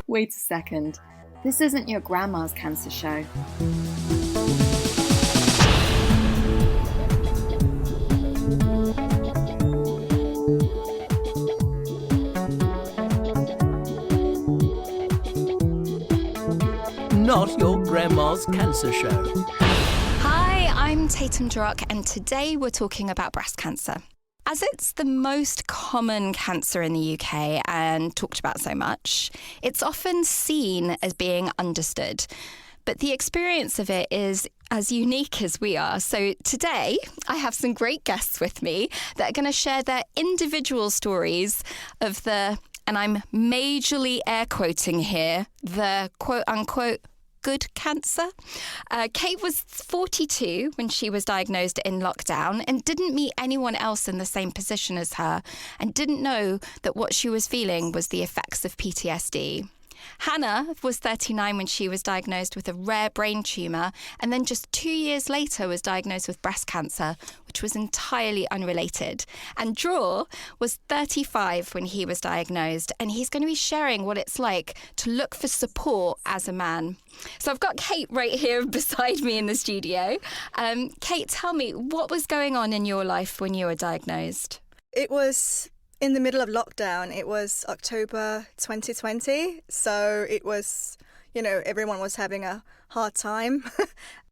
Wait a second. This isn't your grandma's cancer show. Not your grandma's cancer show. Hi, I'm Tatum Durock, and today we're talking about breast cancer. As it's the most common cancer in the UK and talked about so much, it's often seen as being understood. But the experience of it is as unique as we are. So today, I have some great guests with me that are going to share their individual stories of the, and I'm majorly air quoting here, the quote unquote good cancer. Kate was 42 when she was diagnosed in lockdown and didn't meet anyone else in the same position as her and didn't know that what she was feeling was the effects of PTSD. Hannah was 39 when she was diagnosed with a rare brain tumour and then just 2 years later was diagnosed with breast cancer, which was entirely unrelated. And Dror was 35 when he was diagnosed, and he's going to be sharing what it's like to look for support as a man. So I've got Kate right here beside me in the studio. Kate, tell me, what was going on in your life when you were diagnosed? It was in the middle of lockdown. It was October 2020. So it was, everyone was having a hard time.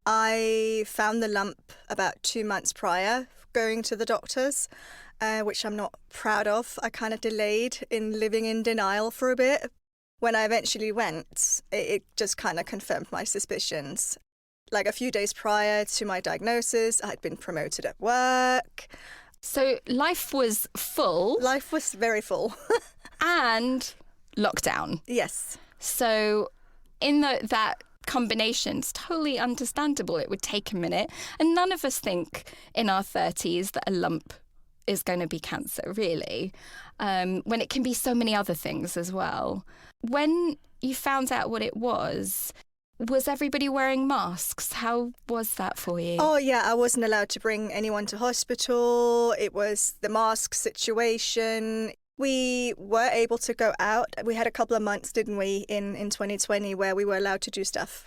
I found the lump about 2 months prior going to the doctors, which I'm not proud of. I kind of delayed in living in denial for a bit. When I eventually went, it just kind of confirmed my suspicions. Like a few days prior to my diagnosis, I had been promoted at work. So life was full. Life was very full. And lockdown. Yes. So in that combination, it's totally understandable. It would take a minute. And none of us think in our 30s that a lump is going to be cancer, really, when it can be so many other things as well. When you found out what it was everybody wearing masks? How was that for you? Oh, yeah, I wasn't allowed to bring anyone to hospital. It was the mask situation. We were able to go out. We had a couple of months, didn't we, in 2020 where we were allowed to do stuff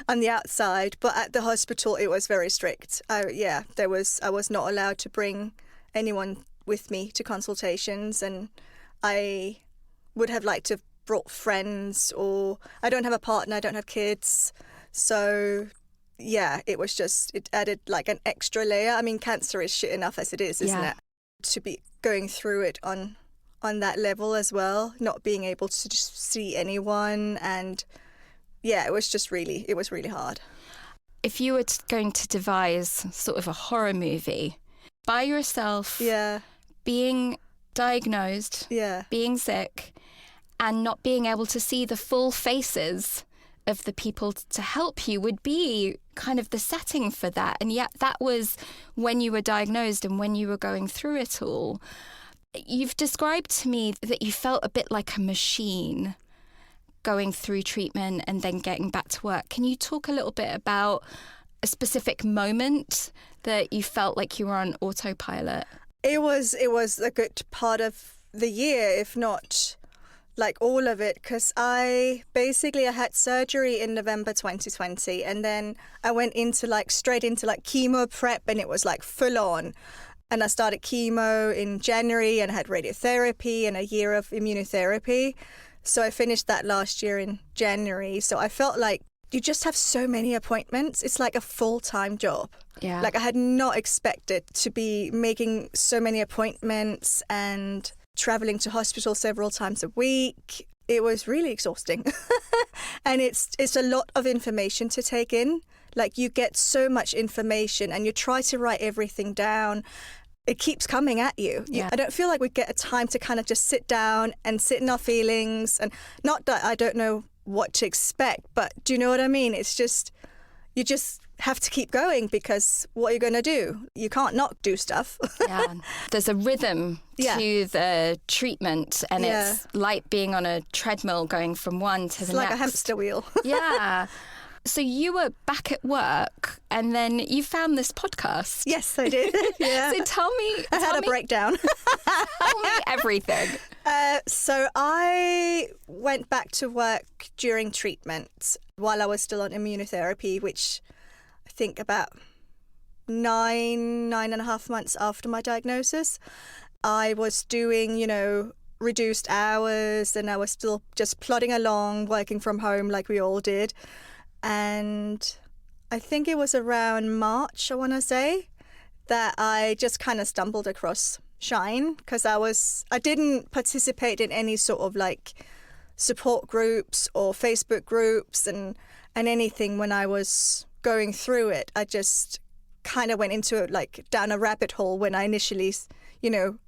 on the outside. But at the hospital, it was very strict. I was not allowed to bring anyone with me to consultations, and I would have liked to have brought friends, or I don't have a partner, I don't have kids. So yeah, it added like an extra layer. I mean, cancer is shit enough as it is, isn't it? To be going through it on that level as well, not being able to just see anyone, and yeah, it was really hard. If you were going to devise sort of a horror movie by yourself, being diagnosed, being sick, and not being able to see the full faces of the people to help you would be kind of the setting for that. And yet that was when you were diagnosed and when you were going through it all. You've described to me that you felt a bit like a machine going through treatment and then getting back to work. Can you talk a little bit about a specific moment that you felt like you were on autopilot? It was a good part of the year, if not like all of it, because I had surgery in November 2020, and then I went straight into chemo prep, and it was like full on. And I started chemo in January and had radiotherapy and a year of immunotherapy. So I finished that last year in January. So I felt like you just have so many appointments. It's like a full-time job. Yeah. Like I had not expected to be making so many appointments and traveling to hospital several times a week. It was really exhausting. And it's a lot of information to take in. Like you get so much information and you try to write everything down. It keeps coming at you. I don't feel like we get a time to kind of just sit down and sit in our feelings. And not that I don't know what to expect, but do you know what I mean? It's just, you just have to keep going, because what are you going to do? You can't not do stuff. Yeah. There's a rhythm to the treatment, and it's like being on a treadmill going from one to the next. It's like a hamster wheel. Yeah. So you were back at work and then you found this podcast. Yes, I did. Yeah. So tell me... I had a breakdown. Tell me everything. So I went back to work during treatment while I was still on immunotherapy, which I think about 9.5 months after my diagnosis. I was doing, reduced hours, and I was still just plodding along, working from home like we all did. And I think it was around March, I want to say, that I just kind of stumbled across Shine, because I didn't participate in any sort of like support groups or Facebook groups and anything when I was going through it. I just kind of went into it like down a rabbit hole when I initially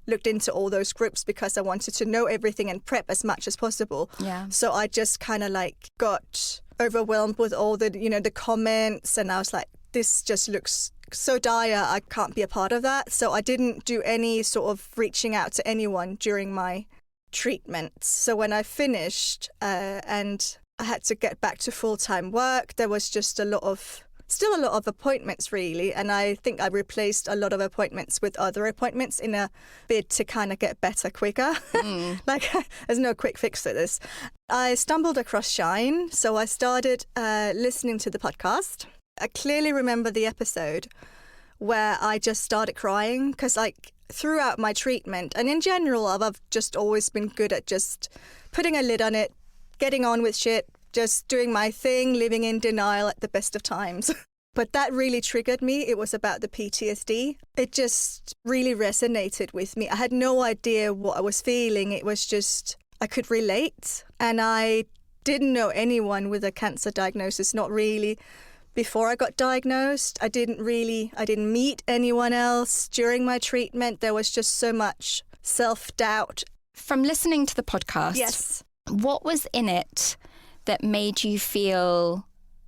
looked into all those groups, because I wanted to know everything and prep as much as possible. Yeah. So I just kind of like got overwhelmed with all the, the comments, and I was like, this just looks so dire, I can't be a part of that. So I didn't do any sort of reaching out to anyone during my treatment. So when I finished and I had to get back to full-time work, there was just still a lot of appointments, really. And I think I replaced a lot of appointments with other appointments in a bid to kind of get better quicker. Like, there's no quick fix to this. I stumbled across Shine, so I started listening to the podcast. I clearly remember the episode where I just started crying, because like throughout my treatment and in general, I've just always been good at just putting a lid on it, getting on with shit, just doing my thing, living in denial at the best of times. But that really triggered me. It was about the PTSD. It just really resonated with me. I had no idea what I was feeling. It was just, I could relate. And I didn't know anyone with a cancer diagnosis, not really. Before I got diagnosed, I didn't meet anyone else during my treatment. There was just so much self-doubt. From listening to the podcast, yes, what was in it that made you feel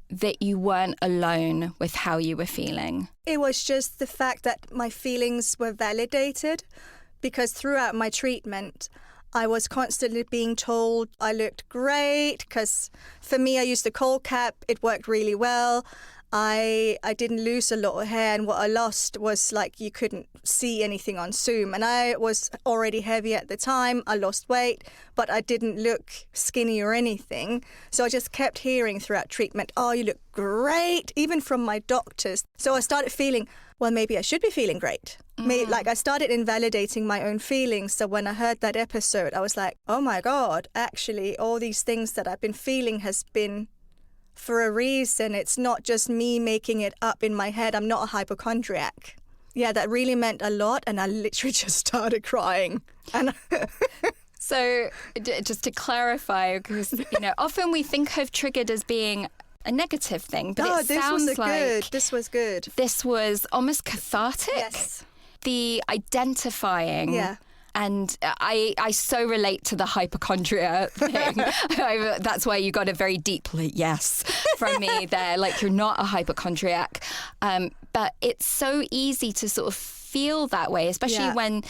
that you weren't alone with how you were feeling? It was just the fact that my feelings were validated, because throughout my treatment, I was constantly being told I looked great, because for me, I used the cold cap. It worked really well. I didn't lose a lot of hair, and what I lost was like you couldn't see anything on Zoom. And I was already heavy at the time. I lost weight, but I didn't look skinny or anything. So I just kept hearing throughout treatment, oh, you look great, even from my doctors. So I started feeling, well, maybe I should be feeling great. Like I started invalidating my own feelings. So when I heard that episode, I was like, oh my God, actually, all these things that I've been feeling has been for a reason. It's not just me making it up in my head. I'm not a hypochondriac. Yeah, that really meant a lot. And I literally just started crying. And So just to clarify, because, often we think of triggered as being a negative thing, but it sounds like good. This was good. This was almost cathartic. Yes. The identifying. Yeah. And I so relate to the hypochondria thing. That's why you got a very deep yes from me there. Like, you're not a hypochondriac. But it's so easy to sort of feel that way, especially when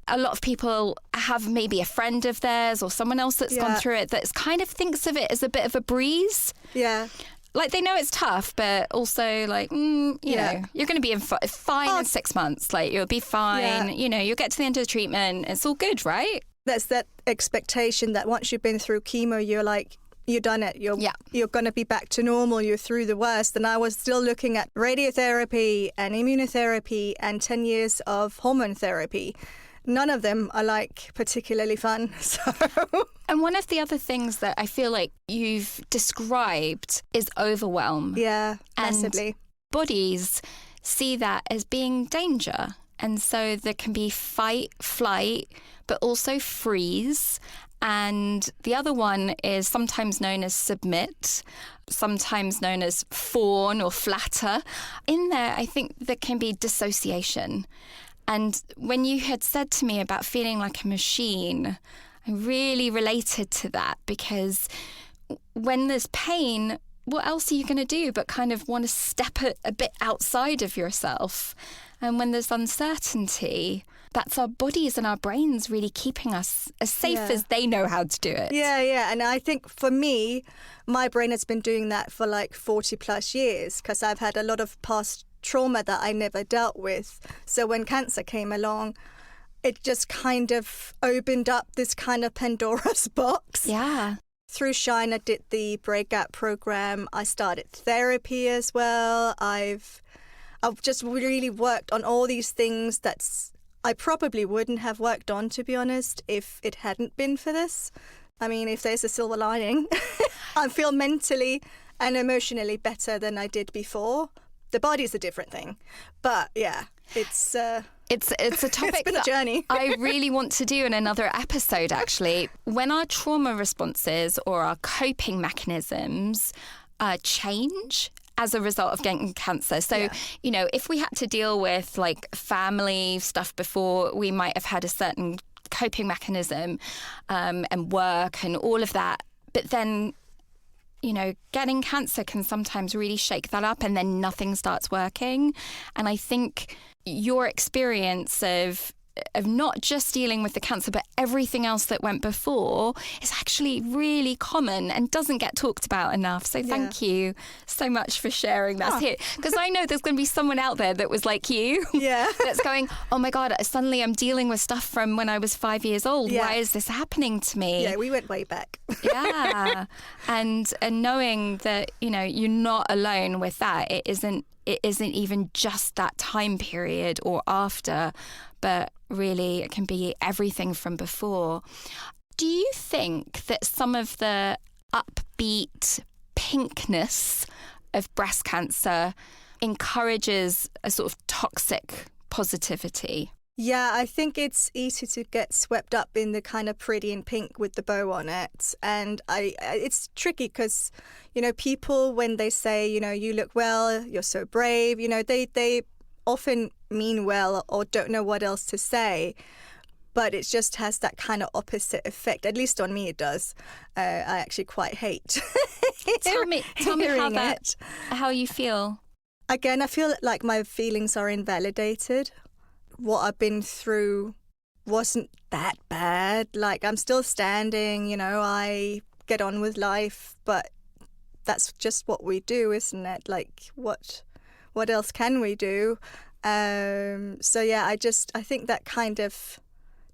a lot of people have maybe a friend of theirs or someone else that's gone through it that kind of thinks of it as a bit of a breeze. Yeah. Like, they know it's tough, but also, like, you know, you're going to be fine in 6 months. Like, you'll be fine. Yeah. You'll get to the end of the treatment. It's all good, right? That's that expectation that once you've been through chemo, you're like, you've done it. You're going to be back to normal. You're through the worst. And I was still looking at radiotherapy and immunotherapy and 10 years of hormone therapy. None of them are like particularly fun. So. And one of the other things that I feel like you've described is overwhelm. Yeah, massively. And bodies see that as being danger. And so there can be fight, flight, but also freeze. And the other one is sometimes known as submit, sometimes known as fawn or flatter. In there, I think there can be dissociation. And when you had said to me about feeling like a machine, I really related to that, because when there's pain, what else are you going to do but kind of want to step a bit outside of yourself? And when there's uncertainty, that's our bodies and our brains really keeping us as safe Yeah. as they know how to do it. Yeah. And I think for me, my brain has been doing that for like 40 plus years because I've had a lot of past trauma that I never dealt with. So when cancer came along, it just kind of opened up this kind of Pandora's box. Yeah. Through Shine, I did the Breakout program. I started therapy as well. I've just really worked on all these things I probably wouldn't have worked on, to be honest, if it hadn't been for this. I mean, if there's a silver lining, I feel mentally and emotionally better than I did before. The body's a different thing. But yeah, it's a topic it's been a journey. I really want to do in another episode, actually. When our trauma responses or our coping mechanisms change as a result of getting cancer. So, you know, if we had to deal with like family stuff before, we might have had a certain coping mechanism and work and all of that. But then, you know, getting cancer can sometimes really shake that up and then nothing starts working. And I think your experience of not just dealing with the cancer, but everything else that went before is actually really common and doesn't get talked about enough. So thank you so much for sharing that here. Because I know there's going to be someone out there that was like you. Yeah. That's going, oh my God, suddenly I'm dealing with stuff from when I was 5 years old. Yeah. Why is this happening to me? Yeah, we went way back. Yeah. And knowing that, you know, you're not alone with that. It isn't even just that time period or after, but really it can be everything from before. Do you think that some of the upbeat pinkness of breast cancer encourages a sort of toxic positivity? Yeah, I think it's easy to get swept up in the kind of pretty and pink with the bow on it. And it's tricky because, you know, people, when they say, you know, you look well, you're so brave, you know, they often mean well or don't know what else to say. But it just has that kind of opposite effect. At least on me it does. I actually quite hate Tell me hearing how you feel. Again, I feel like my feelings are invalidated. What I've been through wasn't that bad. Like, I'm still standing, you know, I get on with life, but that's just what we do, isn't it? Like, what else can we do? So yeah, I think that kind of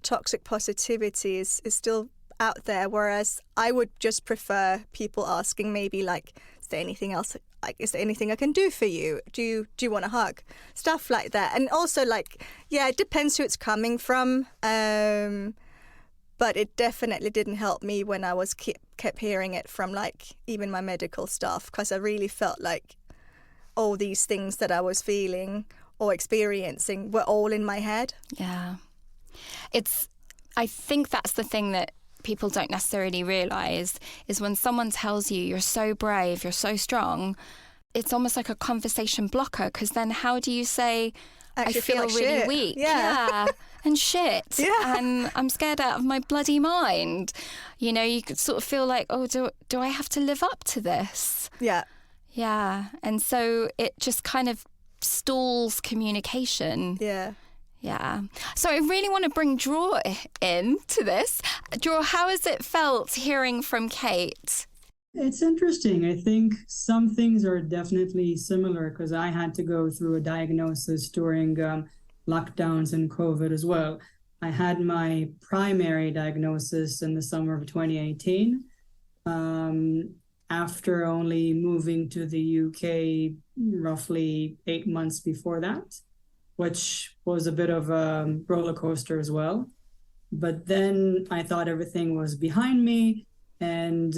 toxic positivity is still out there, whereas I would just prefer people asking maybe like, is there anything else, like, is there anything I can do for you? Do you want a hug? Stuff like that. And also, like, yeah, it depends who it's coming from. But it definitely didn't help me when I was kept hearing it from, like, even my medical staff, because I really felt like all these things that I was feeling or experiencing were all in my head. Yeah. I think that's the thing that people don't necessarily realise is when someone tells you you're so brave, you're so strong, it's almost like a conversation blocker, because then how do you say, I feel like really shit. weak? Yeah. And shit. Yeah. And I'm scared out of my bloody mind. You know, you could sort of feel like, oh, do I have to live up to this? Yeah. Yeah. And so it just kind of stalls communication. Yeah. Yeah. So I really want to bring Draw in to this. Draw, how has it felt hearing from Kate? It's interesting. I think some things are definitely similar because I had to go through a diagnosis during lockdowns and COVID as well. I had my primary diagnosis in the summer of 2018. After only moving to the UK roughly 8 months before that, which was a bit of a roller coaster as well. But then I thought everything was behind me, and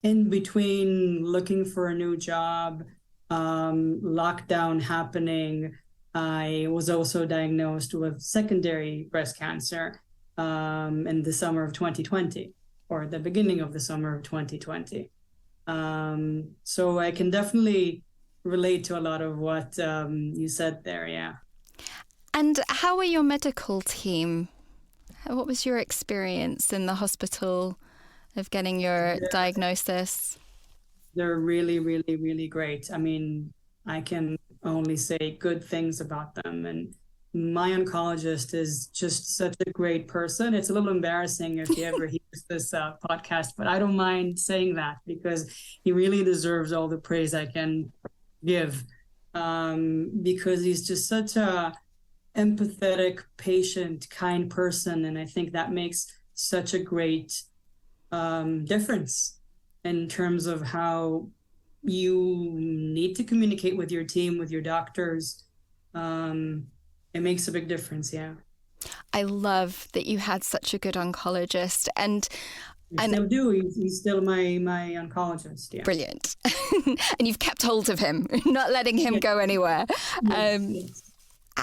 in between looking for a new job, lockdown happening, I was also diagnosed with secondary breast cancer in the summer of 2020, or the beginning of the summer of 2020. So I can definitely relate to a lot of what you said there, yeah. And how were your medical team? What was your experience in the hospital of getting your diagnosis? They're really, really, really great. I mean, I can only say good things about them. And my oncologist is just such a great person. It's a little embarrassing if he ever hears this podcast, but I don't mind saying that because he really deserves all the praise I can give, because he's just such a empathetic, patient, kind person. And I think that makes such a great difference in terms of how you need to communicate with your team, with your doctors. It makes a big difference, yeah. I love that you had such a good oncologist, and I still do. He's still my oncologist. Yeah. Brilliant. And you've kept hold of him, not letting him go anywhere. Yes.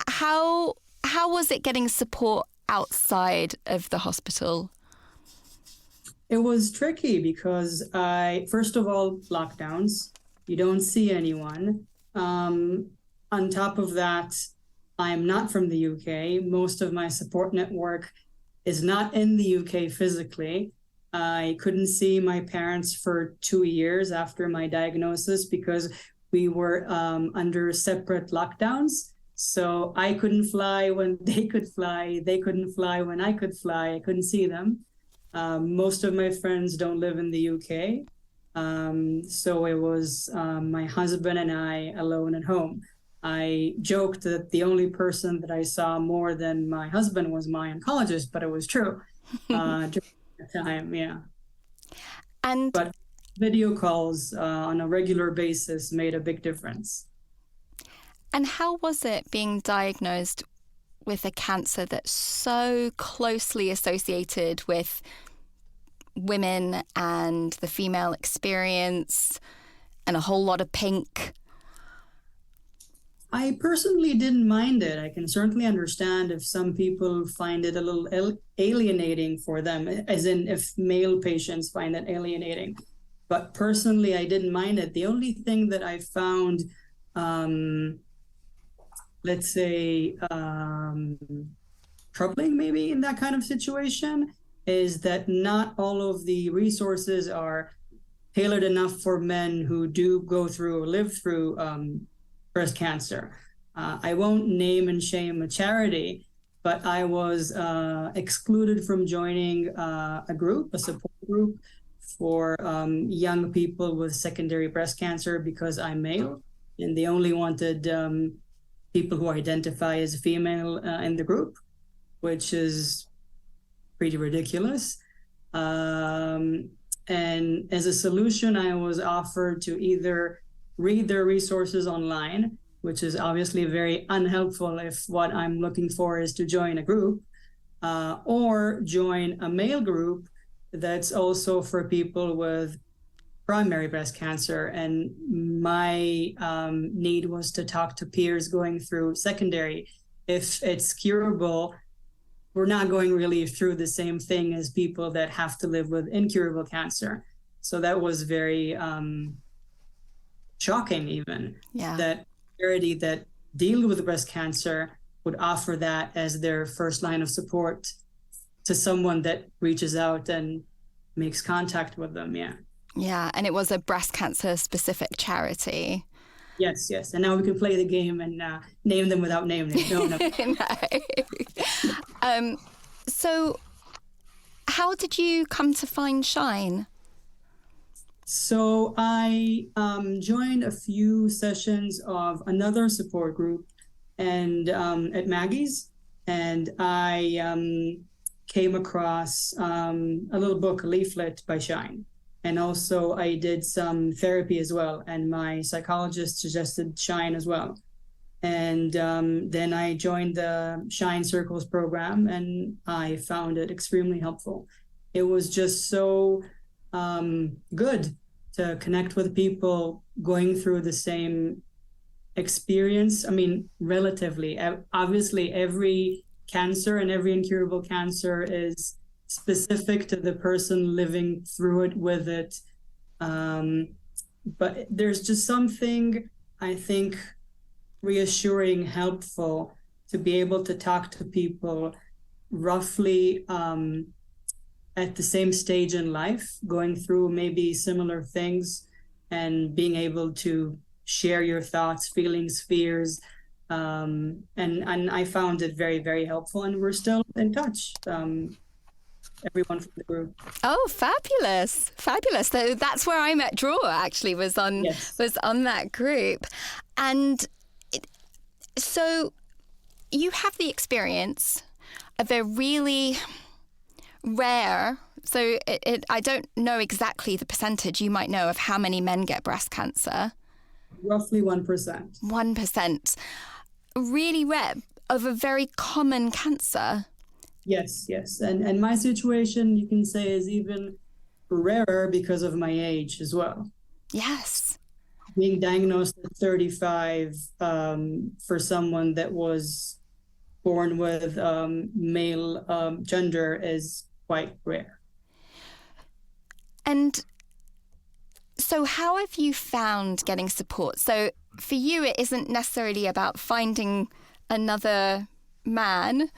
How was it getting support outside of the hospital? It was tricky because first of all, lockdowns. You don't see anyone. On top of that, I'm not from the UK. Most of my support network is not in the UK physically. I couldn't see my parents for 2 years after my diagnosis because we were under separate lockdowns. So I couldn't fly when they could fly. They couldn't fly when I could fly. I couldn't see them. Most of my friends don't live in the UK. So it was my husband and I alone at home. I joked that the only person that I saw more than my husband was my oncologist, but it was true during that time, yeah. But video calls on a regular basis made a big difference. And how was it being diagnosed with a cancer that's so closely associated with women and the female experience and a whole lot of pink? I personally didn't mind it. I can certainly understand if some people find it a little alienating for them, as in if male patients find it alienating. But personally, I didn't mind it. The only thing that I found, let's say, troubling maybe in that kind of situation is that not all of the resources are tailored enough for men who do go through or live through breast cancer. I won't name and shame a charity, but I was excluded from joining a support group for young people with secondary breast cancer because I'm male, and they only wanted people who identify as female in the group, which is pretty ridiculous. And as a solution, I was offered to either read their resources online, which is obviously very unhelpful if what I'm looking for is to join a group, or join a male group that's also for people with primary breast cancer. And my need was to talk to peers going through secondary. If it's curable, we're not going really through the same thing as people that have to live with incurable cancer. So that was very shocking even, that charity that deal with breast cancer would offer that as their first line of support to someone that reaches out and makes contact with them. Yeah, and it was a breast cancer specific charity. Yes, and now we can play the game and name them without naming them. No. So how did you come to find Shine? So I joined a few sessions of another support group and at Maggie's, and I came across a little book, a leaflet by Shine. And also I did some therapy as well, and my psychologist suggested Shine as well. And then I joined the Shine Circles program, and I found it extremely helpful. It was just so good to connect with people going through the same experience. I mean, relatively, obviously every cancer and every incurable cancer is specific to the person living through it with it. But there's just something, I think, reassuring, helpful to be able to talk to people roughly at the same stage in life, going through maybe similar things, and being able to share your thoughts, feelings, fears, And I found it very, very helpful, and we're still in touch. Everyone from the group. Oh, fabulous. Fabulous. So that's where I met Draw, actually, was on that group. And so you have the experience of a really rare, so I don't know exactly the percentage you might know of how many men get breast cancer. Roughly 1%. 1%. Really rare, of a very common cancer. Yes. And my situation, you can say, is even rarer because of my age as well. Yes. Being diagnosed at 35 for someone that was born with male gender is quite rare. And so how have you found getting support? So for you, it isn't necessarily about finding another man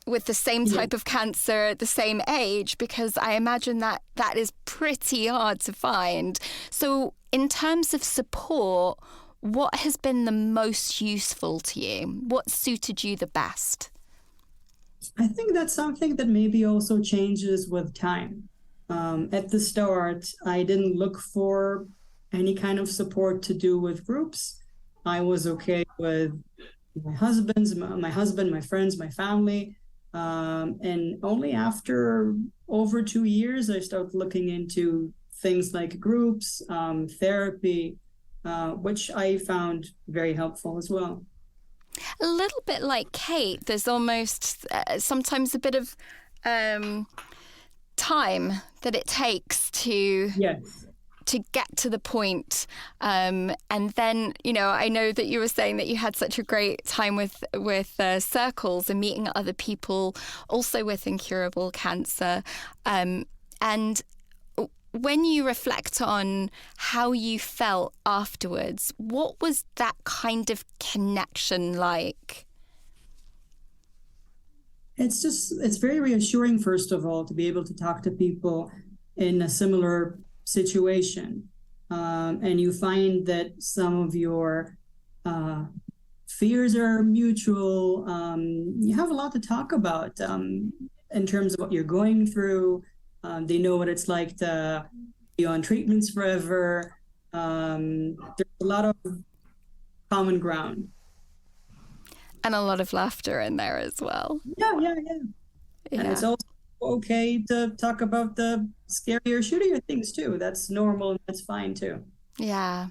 with the same type of cancer at the same age, because I imagine that is pretty hard to find. So in terms of support, what has been the most useful to you? What suited you the best? I think that's something that maybe also changes with time. At the start, I didn't look for any kind of support to do with groups. I was okay with my husband, my friends, my family. And only after over 2 years, I started looking into things like groups, therapy, which I found very helpful as well. A little bit like Kate, there's almost sometimes a bit of time that it takes to get to the point. And then, I know that you were saying that you had such a great time with circles and meeting other people also with incurable cancer. And when you reflect on how you felt afterwards, what was that kind of connection like? It's very reassuring, first of all, to be able to talk to people in a similar situation. And you find that some of your fears are mutual. You have a lot to talk about in terms of what you're going through. They know what it's like to be on treatments forever. There's a lot of common ground. And a lot of laughter in there as well. Yeah. And it's also okay to talk about the scarier, shootier things too. That's normal and that's fine too. Yeah.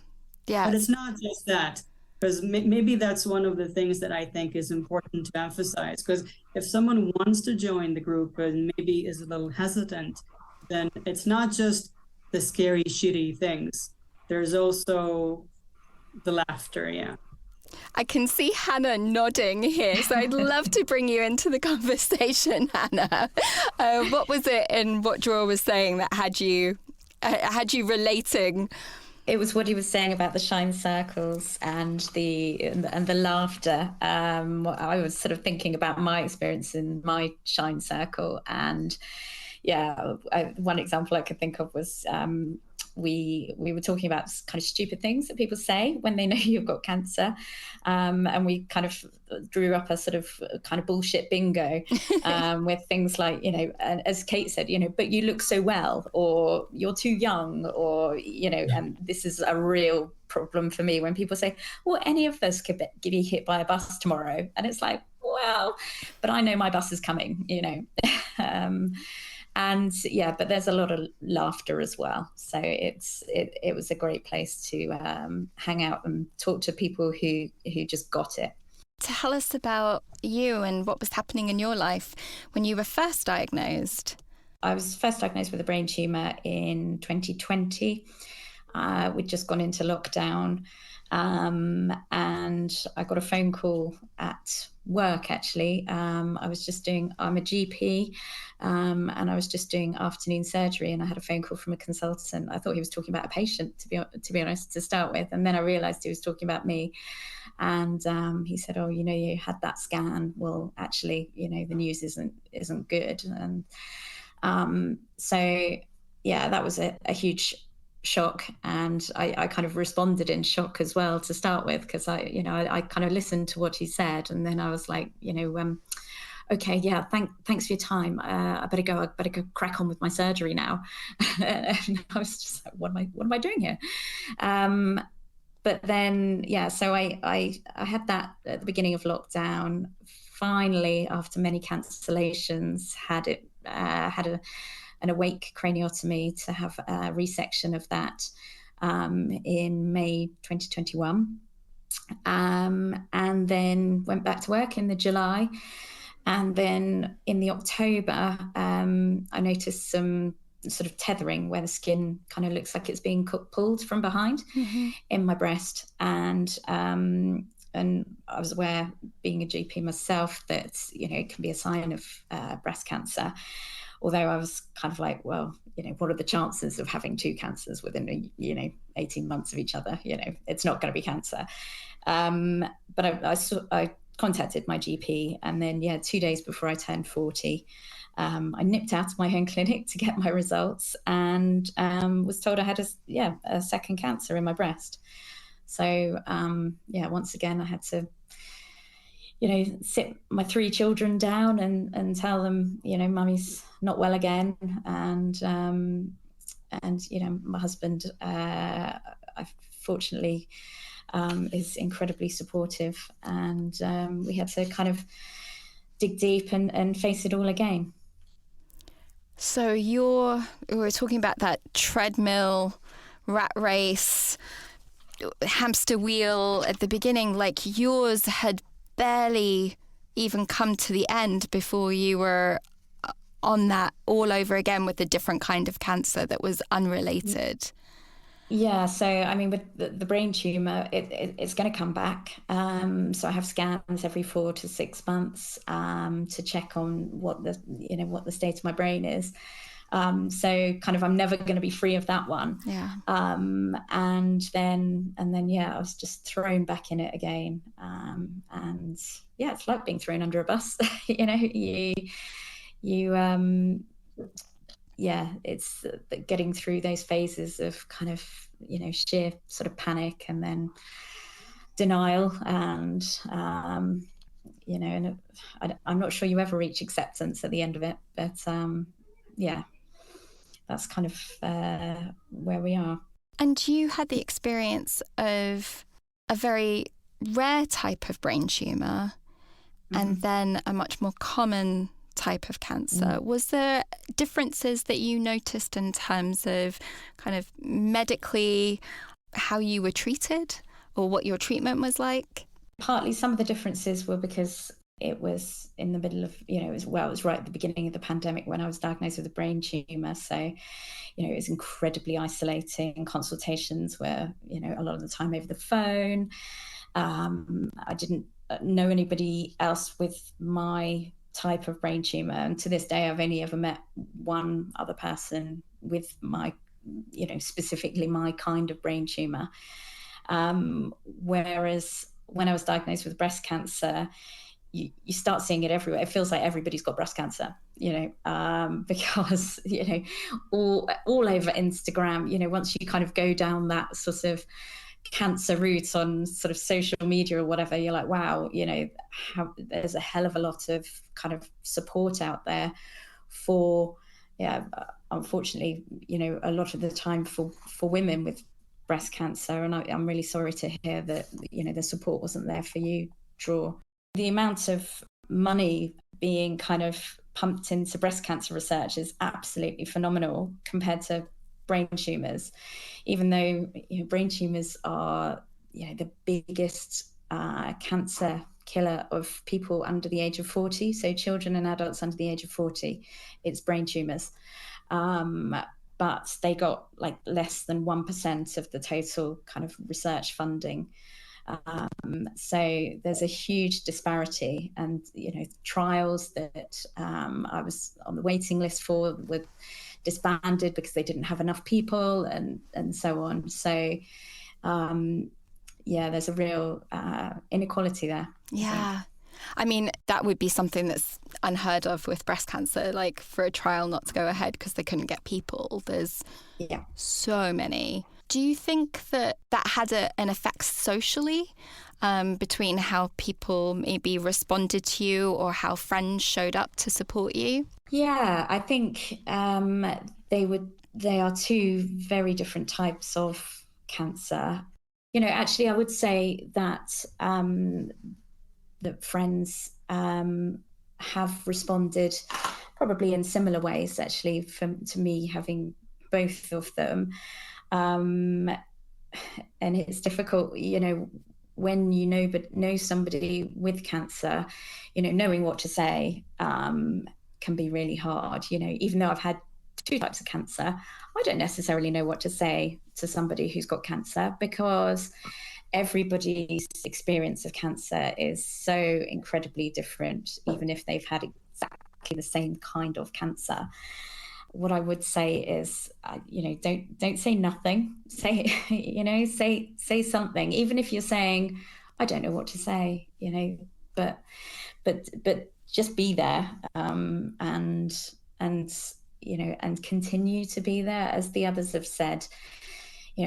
But it's not just that, because maybe that's one of the things that I think is important to emphasize. Because if someone wants to join the group and maybe is a little hesitant, then it's not just the scary, shitty things. There's also the laughter, yeah. I can see Hannah nodding here, so I'd love to bring you into the conversation, Hannah. What was it in what Draw was saying that had you relating? It was what he was saying about the shine circles and the laughter. I was sort of thinking about my experience in my shine circle, and one example I could think of was we were talking about kind of stupid things that people say when they know you've got cancer, and we kind of drew up a sort of kind of bullshit bingo with things like, and as Kate said, but you look so well, or you're too young, or and this is a real problem for me when people say, well, any of us could get hit by a bus tomorrow, and it's like, well, but I know my bus is coming, And but there's a lot of laughter as well. So it was a great place to hang out and talk to people who just got it. Tell us about you and what was happening in your life when you were first diagnosed. I was first diagnosed with a brain tumour in 2020. We'd just gone into lockdown. And I got a phone call at work, actually. I'm a GP, and I was just doing afternoon surgery, and I had a phone call from a consultant. I thought he was talking about a patient, to be honest, to start with. And then I realized he was talking about me. And he said, oh, you had that scan. Well, actually, the news isn't good. And that was a huge shock, and I kind of responded in shock as well to start with, because I kind of listened to what he said, and then I was like, okay, yeah, thanks for your time. I better go crack on with my surgery now. And I was just like, what am I doing here? But then, yeah, so I had that at the beginning of lockdown. Finally, after many cancellations, had an awake craniotomy to have a resection of that in May 2021. And then went back to work in the July. And then in the October, I noticed some sort of tethering where the skin kind of looks like it's being pulled from behind in my breast. And I was aware, being a GP myself, that, it can be a sign of breast cancer. Although I was kind of like, well, what are the chances of having two cancers within 18 months of each other? It's not going to be cancer. But I contacted my GP, and then 2 days before I turned 40, I nipped out of my home clinic to get my results, and was told I had a second cancer in my breast. So once again I had to sit my 3 children down and tell them, mummy's not well again. And my husband, fortunately, is incredibly supportive. And we had to kind of dig deep and face it all again. So we were talking about that treadmill, rat race, hamster wheel at the beginning. Like, yours had barely even come to the end before you were on that all over again with a different kind of cancer that was unrelated. Yeah, so I mean, with the brain tumor, it's going to come back. So I have scans every 4 to 6 months to check on what the state of my brain is. So kind of, I'm never going to be free of that one. Yeah. And then I was just thrown back in it again. And yeah, it's like being thrown under a bus. It's getting through those phases of kind of, sheer sort of panic, and then denial, and, and I'm not sure you ever reach acceptance at the end of it, but that's kind of where we are. And you had the experience of a very rare type of brain tumour, and then a much more common type of cancer. Was there differences that you noticed in terms of kind of medically how you were treated, or what your treatment was like? Partly some of the differences were because it was in the middle of, it was right at the beginning of the pandemic when I was diagnosed with a brain tumour. So, it was incredibly isolating. Consultations were, a lot of the time over the phone. I didn't know anybody else with my type of brain tumour, and to this day I've only ever met one other person with my, specifically my kind of brain tumour. Whereas when I was diagnosed with breast cancer, you start seeing it everywhere. It feels like everybody's got breast cancer, because, all over Instagram, once you kind of go down that sort of cancer route on sort of social media or whatever, you're like, wow, there's a hell of a lot of kind of support out there for, unfortunately, a lot of the time for women with breast cancer. And I'm really sorry to hear that, the support wasn't there for you, Draw. The amount of money being kind of pumped into breast cancer research is absolutely phenomenal compared to brain tumours, even though brain tumours are the biggest cancer killer of people under the age of 40. So children and adults under the age of 40, it's brain tumours. But they got like less than 1% of the total kind of research funding. So there's a huge disparity, and trials that I was on the waiting list for were disbanded because they didn't have enough people, and so on. So there's a real inequality there. Yeah. I mean, that would be something that's unheard of with breast cancer, like for a trial not to go ahead because they couldn't get people. There's so many. Do you think that had an effect socially between how people maybe responded to you or how friends showed up to support you? Yeah, I think they are two very different types of cancer. Actually, I would say that that friends have responded probably in similar ways, actually, to me having both of them. And it's difficult, when you know somebody with cancer, knowing what to say can be really hard. Even though I've had two types of cancer, I don't necessarily know what to say to somebody who's got cancer, because everybody's experience of cancer is so incredibly different, even if they've had exactly the same kind of cancer. What I would say is, don't say nothing. Say something, even if you're saying, I don't know what to say, but just be there, and continue to be there, as the others have said.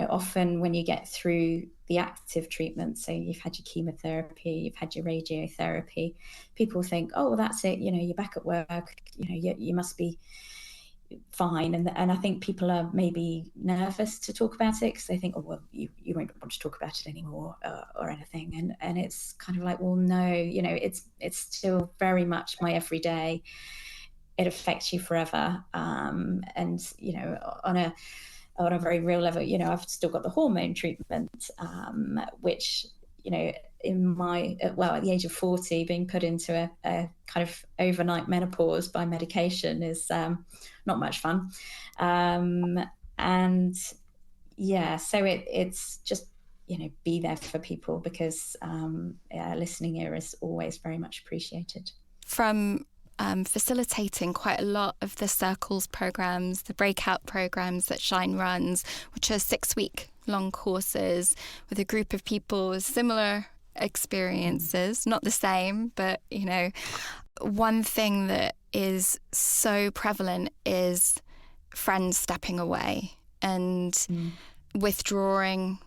Often when you get through the active treatment, so you've had your chemotherapy, you've had your radiotherapy, people think, oh, well, that's it, you're back at work, you must be fine. And I think people are maybe nervous to talk about it because they think, oh, well, you won't want to talk about it anymore or anything. And it's kind of like, well, no, it's still very much my everyday. It affects you forever. And, on a very real level, I've still got the hormone treatment, which, in my, at the age of 40, being put into a kind of overnight menopause by medication is not much fun. And yeah, so it's just, be there for people, because listening ear is always very much appreciated. From facilitating quite a lot of the Circles programs, the breakout programs that Shine runs, which are 6-week long courses with a group of people with similar experiences, not the same, but one thing that is so prevalent is friends stepping away and withdrawing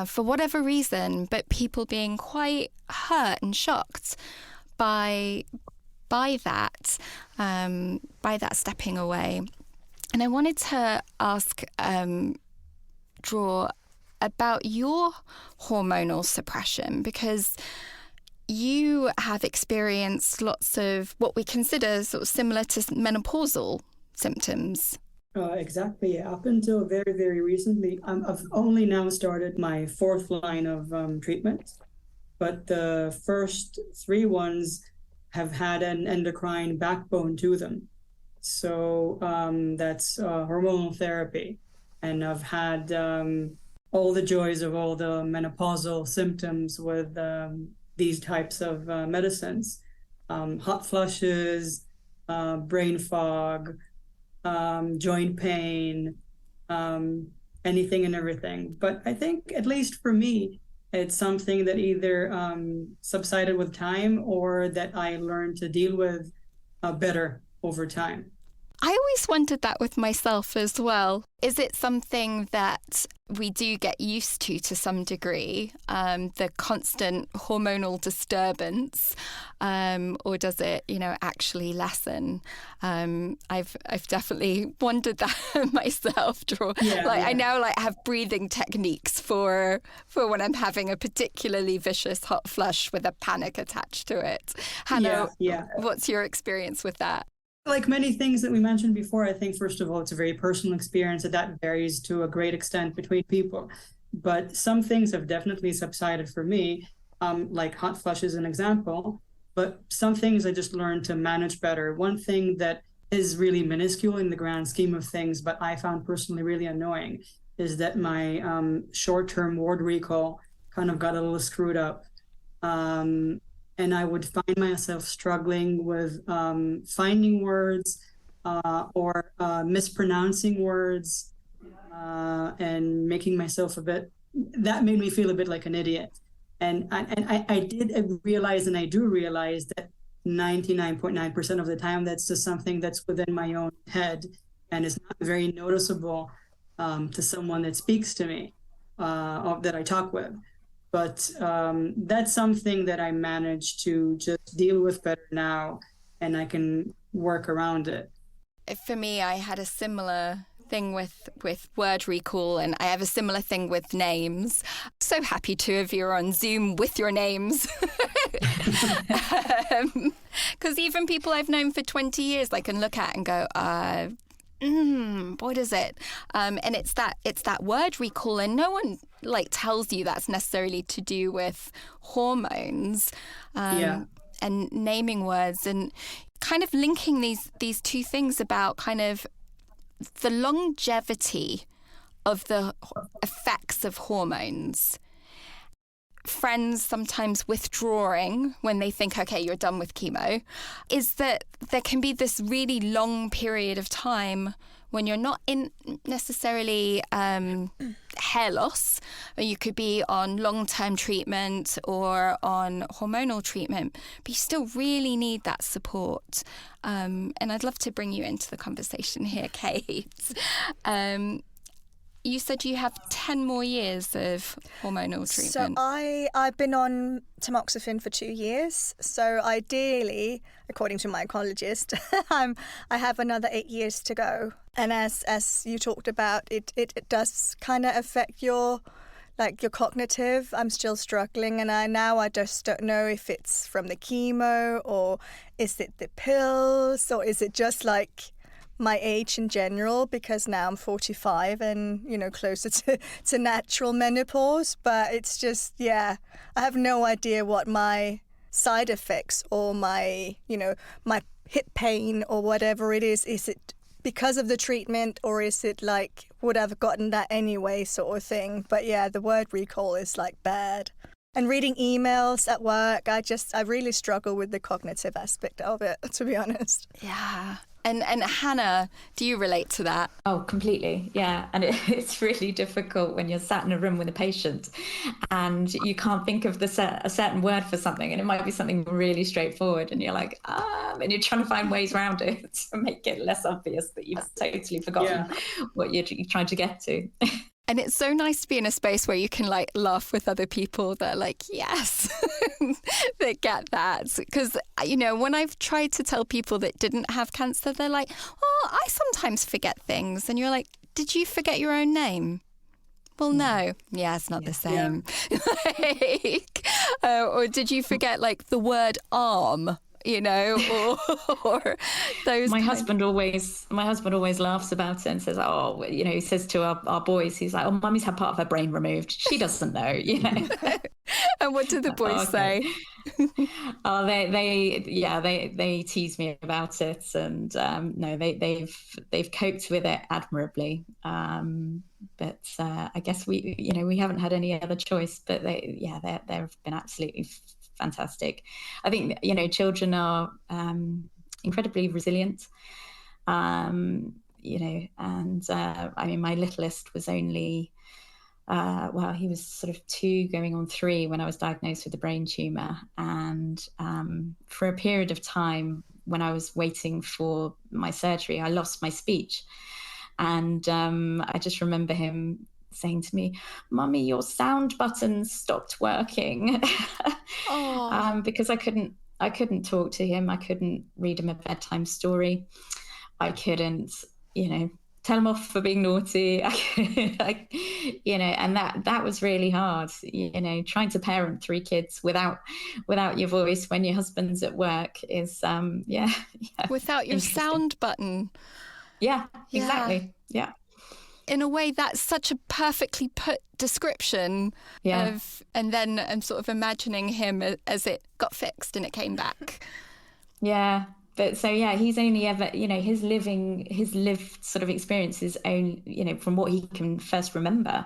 for whatever reason, but people being quite hurt and shocked by that stepping away. And I wanted to ask Dror about your hormonal suppression, because you have experienced lots of what we consider sort of similar to menopausal symptoms. Exactly. Up until very, very recently, I've only now started my 4th line of treatment, but the first 3 ones have had an endocrine backbone to them. So that's hormonal therapy. And I've had all the joys of all the menopausal symptoms with these types of medicines. Hot flushes, brain fog, joint pain, anything and everything. But I think, at least for me, it's something that either subsided with time or that I learned to deal with better over time. I always wondered that with myself as well. Is it something that we do get used to some degree, the constant hormonal disturbance, or does it, actually lessen? I've definitely wondered that myself. I now have breathing techniques for when I'm having a particularly vicious hot flush with a panic attached to it. Hannah, what's your experience with that? Like many things that we mentioned before, I think, first of all, it's a very personal experience that varies to a great extent between people. But some things have definitely subsided for me, like hot flush is an example. But some things I just learned to manage better. One thing that is really minuscule in the grand scheme of things, but I found personally really annoying, is that my short-term word recall kind of got a little screwed up. And I would find myself struggling with finding words or mispronouncing words and making myself that made me feel a bit like an idiot. And I did realize, and I do realize that 99.9% of the time, that's just something that's within my own head and is not very noticeable to someone that speaks to me, or that I talk with. But that's something that I manage to just deal with better now, and I can work around it. For me, I had a similar thing with word recall, and I have a similar thing with names. So happy two of you are on Zoom with your names. Because even people I've known for 20 years, I can look at and go, what is it? And it's that word recall, and no one tells you that's necessarily to do with hormones and naming words, and kind of linking these two things about kind of the longevity of the effects of hormones. Friends sometimes withdrawing when they think, okay, you're done with chemo, is that there can be this really long period of time when you're not in necessarily hair loss, or you could be on long-term treatment or on hormonal treatment, but you still really need that support. And I'd love to bring you into the conversation here, Kate. You said you have 10 more years of hormonal treatment. So I've been on tamoxifen for 2 years. So ideally, according to my oncologist, I have another 8 years to go. And as you talked about, it does kind of affect your cognitive. I'm still struggling, and I just don't know if it's from the chemo, or is it the pills, or is it just my age in general, because now I'm 45 and, closer to natural menopause. But it's just, I have no idea what my side effects or my hip pain or whatever it is it because of the treatment, or is it would I've gotten that anyway sort of thing. But the word recall is bad. And reading emails at work, I really struggle with the cognitive aspect of it, to be honest. Yeah. And Hannah, do you relate to that? Oh, completely. Yeah. And it's really difficult when you're sat in a room with a patient and you can't think of a certain word for something, and it might be something really straightforward, and you're and you're trying to find ways around it to make it less obvious that you've totally forgotten what you're trying to get to. And it's so nice to be in a space where you can laugh with other people that are yes, that get that. Because, when I've tried to tell people that didn't have cancer, they're like, well, I sometimes forget things. And you're like, did you forget your own name? Well, no. Yeah, it's not the same. Or did you forget the word arm? Or those. My husband always laughs about it and says, "Oh, he says to our boys, he's like, oh, Mummy's had part of her brain removed. She doesn't know, And what do the boys say? Oh, they tease me about it, and no, they've coped with it admirably. But I guess we haven't had any other choice. But they've been absolutely fantastic. I think children are incredibly resilient. And my littlest was only he was sort of 2 going on 3 when I was diagnosed with a brain tumor, and for a period of time when I was waiting for my surgery, I lost my speech, and I just remember him saying to me, "Mummy, your sound button stopped working." Because I couldn't talk to him. I couldn't read him a bedtime story. I couldn't, tell him off for being naughty. And that was really hard. Trying to parent 3 kids without your voice when your husband's at work is without your sound button. Yeah, exactly. Yeah. In a way, that's such a perfectly put description of, and then I'm sort of imagining him as it got fixed and it came back. Yeah. But so, he's only ever, his lived sort of experience is only, from what he can first remember,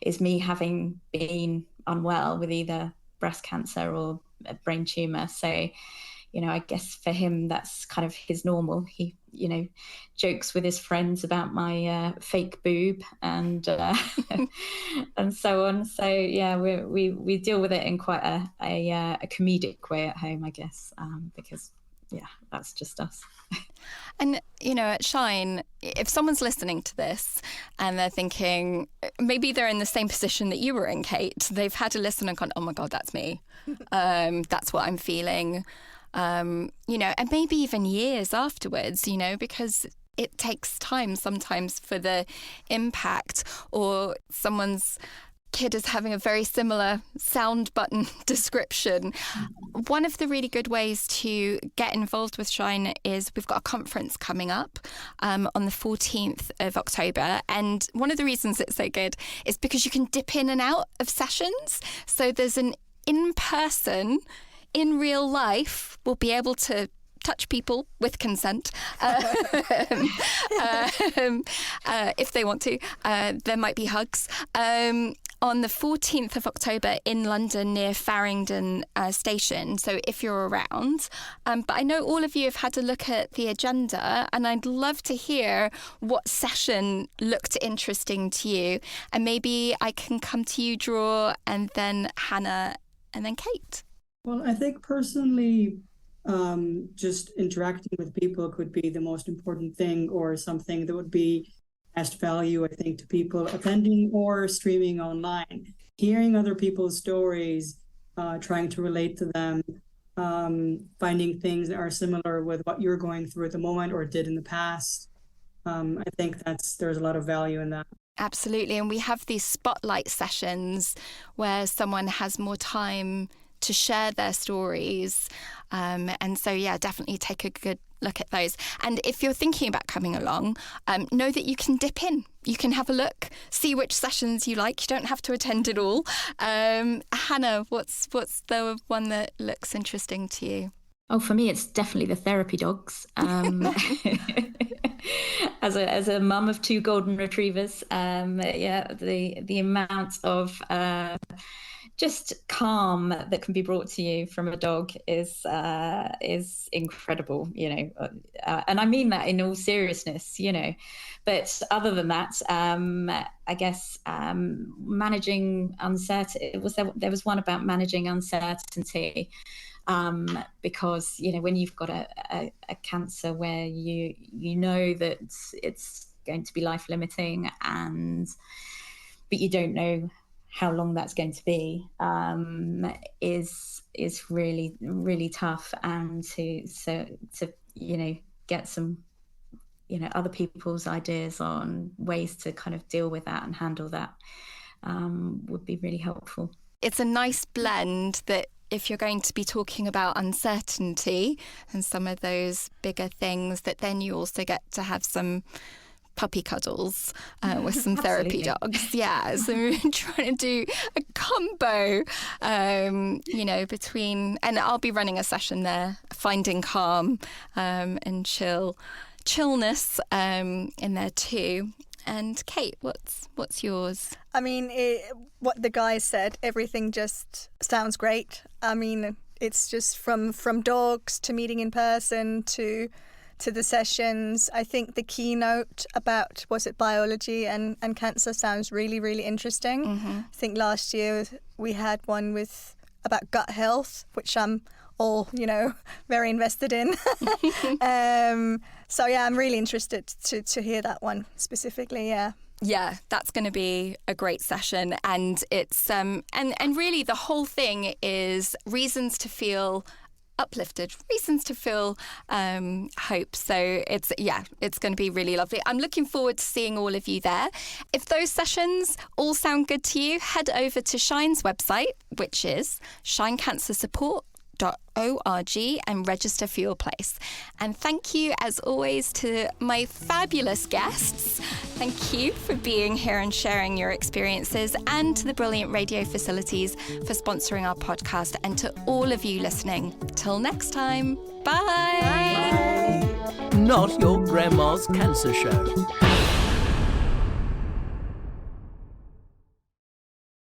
is me having been unwell with either breast cancer or a brain tumor. So, I guess for him, that's kind of his normal. He, jokes with his friends about my fake boob and and so on. So yeah, we deal with it in quite a comedic way at home, I guess, because that's just us. And, at Shine, if someone's listening to this and they're thinking, maybe they're in the same position that you were in, Kate, they've had to listen and gone, oh my God, that's me. That's what I'm feeling. And maybe even years afterwards, because it takes time sometimes for the impact, or someone's kid is having a very similar sound button description. One of the really good ways to get involved with Shine is we've got a conference coming up on the 14th of October. And one of the reasons it's so good is because you can dip in and out of sessions. So there's an in-person, in real life, we'll be able to touch people with consent if they want to. There might be hugs. On the 14th of October in London near Farringdon Station, so if you're around. But I know all of you have had a look at the agenda, and I'd love to hear what session looked interesting to you. And maybe I can come to you, Draw, and then Hannah, and then Kate. Well, I think personally, just interacting with people could be the most important thing, or something that would be best value, I think, to people attending or streaming online. Hearing other people's stories, trying to relate to them, finding things that are similar with what you're going through at the moment or did in the past. I think there's a lot of value in that. Absolutely. And we have these spotlight sessions where someone has more time to share their stories. And so, definitely take a good look at those. And if you're thinking about coming along, know that you can dip in. You can have a look, see which sessions you like. You don't have to attend it all. Hannah, what's the one that looks interesting to you? Oh, for me, it's definitely the therapy dogs. As a mum of 2 golden retrievers, the amount of just calm that can be brought to you from a dog is incredible, and I mean that in all seriousness, But other than that, I guess managing uncertainty. There was one about managing uncertainty. Because when you've got a cancer where you know that it's going to be life limiting, but you don't know how long that's going to be, is really, really tough. And to get some other people's ideas on ways to kind of deal with that and handle that would be really helpful. It's a nice blend that if you're going to be talking about uncertainty and some of those bigger things, that then you also get to have some puppy cuddles with some therapy dogs. Yeah, so we're trying to do a combo, between, and I'll be running a session there, finding calm and chillness in there too. And Kate, what's yours? I mean, what the guys said, everything just sounds great. I mean, it's just from dogs to meeting in person to the sessions. I think the keynote about, was it biology and cancer, sounds really, really interesting. Mm-hmm. I think last year we had one about gut health, which I'm all, very invested in. So yeah, I'm really interested to hear that one specifically. Yeah. Yeah, that's going to be a great session, and it's and really the whole thing is reasons to feel uplifted, reasons to feel hope. So it's going to be really lovely. I'm looking forward to seeing all of you there. If those sessions all sound good to you, head over to Shine's website, which is shinecancersupport.org, and register for your place. And thank you, as always, to my fabulous guests. Thank you for being here and sharing your experiences, and to the Brilliant Radio Facilities for sponsoring our podcast, and to all of you listening. Till next time, bye. Not Your Grandma's Cancer Show.